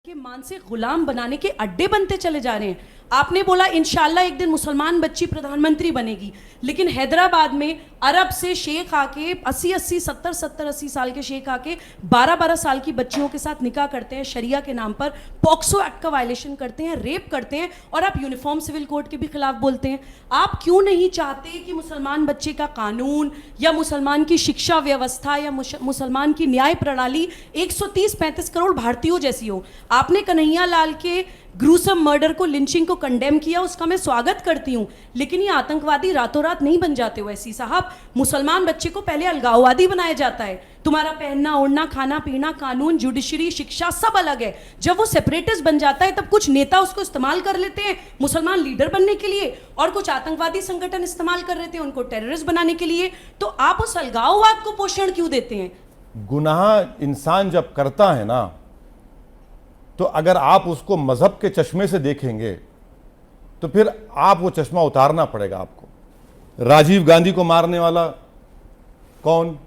के मानसिक गुलाम बनाने के अड्डे बनते चले जा रहे हैं। आपने बोला इंशाल्लाह एक दिन मुसलमान बच्ची प्रधानमंत्री बनेगी, लेकिन हैदराबाद में अरब से शेख आके 80 साल के शेख आके 12 साल की बच्चियों के साथ निकाह करते हैं, शरिया के नाम पर पॉक्सो एक्ट का वायलेशन करते हैं, रेप करते हैं, और आप यूनिफॉर्म सिविल कोड के भी खिलाफ बोलते हैं। आप क्यों नहीं चाहते कि मुसलमान बच्चे का कानून या मुसलमान की शिक्षा व्यवस्था या मुसलमान की न्याय प्रणाली 130-35 करोड़ भारतीयों जैसी हो? आपने कन्हैया लाल के ग्रूसम मर्डर को, लिंचिंग को कंडेम किया, उसका मैं स्वागत करती हूं, लेकिन ये आतंकवादी रातों रात नहीं बन जाते हो ऐसी साहब। मुसलमान बच्चे को पहले अलगाववादी बनाया जाता है। तुम्हारा पहनना ओढ़ना, खाना पीना, कानून, जुडिशरी, शिक्षा सब अलग है। जब वो सेपरेटिस्ट बन जाता है तब कुछ नेता उसको इस्तेमाल कर लेते हैं मुसलमान लीडर बनने के लिए, और कुछ आतंकवादी संगठन इस्तेमाल कर लेते हैं उनको टेररिस्ट बनाने के लिए। तो आप उस अलगाववाद को पोषण क्यों देते हैं? गुनाह इंसान जब करता है ना, तो अगर आप उसको मजहब के चश्मे से देखेंगे तो फिर आप वो चश्मा उतारना पड़ेगा आपको। राजीव गांधी को मारने वाला कौन?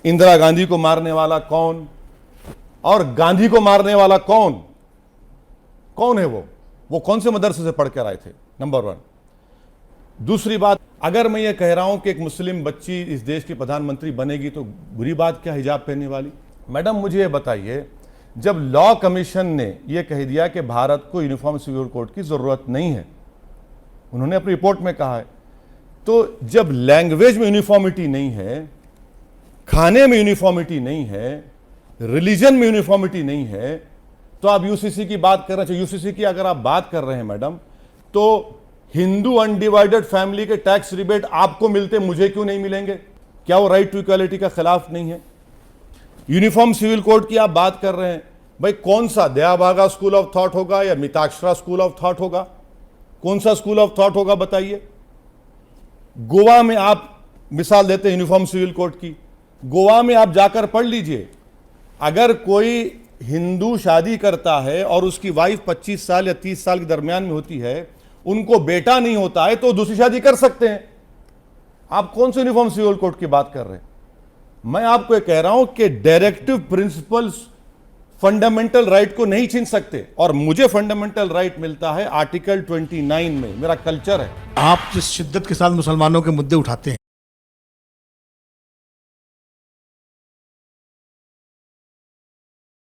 इंदिरा गांधी को मारने वाला कौन? और गांधी को मारने वाला कौन? कौन है वो कौन से मदरसे से पढ़ कर आए थे? नंबर 1। दूसरी बात, अगर मैं ये कह रहा हूं कि एक मुस्लिम बच्ची इस देश की प्रधानमंत्री बनेगी तो बुरी बात क्या हिजाब पहनने वाली? मैडम मुझे ये बताइए, जब लॉ कमीशन ने यह कह दिया कि भारत को यूनिफॉर्म सिविल कोड की जरूरत नहीं है, उन्होंने अपनी रिपोर्ट में कहा है, तो जब लैंग्वेज में यूनिफॉर्मिटी नहीं है, खाने में यूनिफॉर्मिटी नहीं है, रिलीजन में यूनिफॉर्मिटी नहीं है, तो आप यूसीसी की बात कर रहे हैं। यूसीसी की अगर आप बात कर रहे हैं मैडम, तो हिंदू अनडिवाइडेड फैमिली के टैक्स रिबेट आपको मिलते, मुझे क्यों नहीं मिलेंगे? क्या वो राइट टू इक्वालिटी का खिलाफ नहीं है? यूनिफॉर्म सिविल कोड की आप बात कर रहे हैं, भाई कौन सा दयाभागा स्कूल ऑफ थॉट होगा या मिताक्षरा स्कूल ऑफ थॉट होगा? कौन सा स्कूल ऑफ थॉट होगा बताइए? गोवा में आप मिसाल देते हैं यूनिफॉर्म सिविल कोड की, गोवा में आप जाकर पढ़ लीजिए, अगर कोई हिंदू शादी करता है और उसकी वाइफ 25 साल या 30 साल के दरमियान में होती है, उनको बेटा नहीं होता है, तो दूसरी शादी कर सकते हैं। आप कौन से यूनिफॉर्म सिविल कोड की बात कर रहे हैं? मैं आपको कह रहा हूं कि डायरेक्टिव प्रिंसिपल्स फंडामेंटल राइट को नहीं छीन सकते, और मुझे फंडामेंटल राइट मिलता है आर्टिकल 29 में। मेरा कल्चर है। आप जिस शिद्दत के साथ मुसलमानों के मुद्दे उठाते हैं,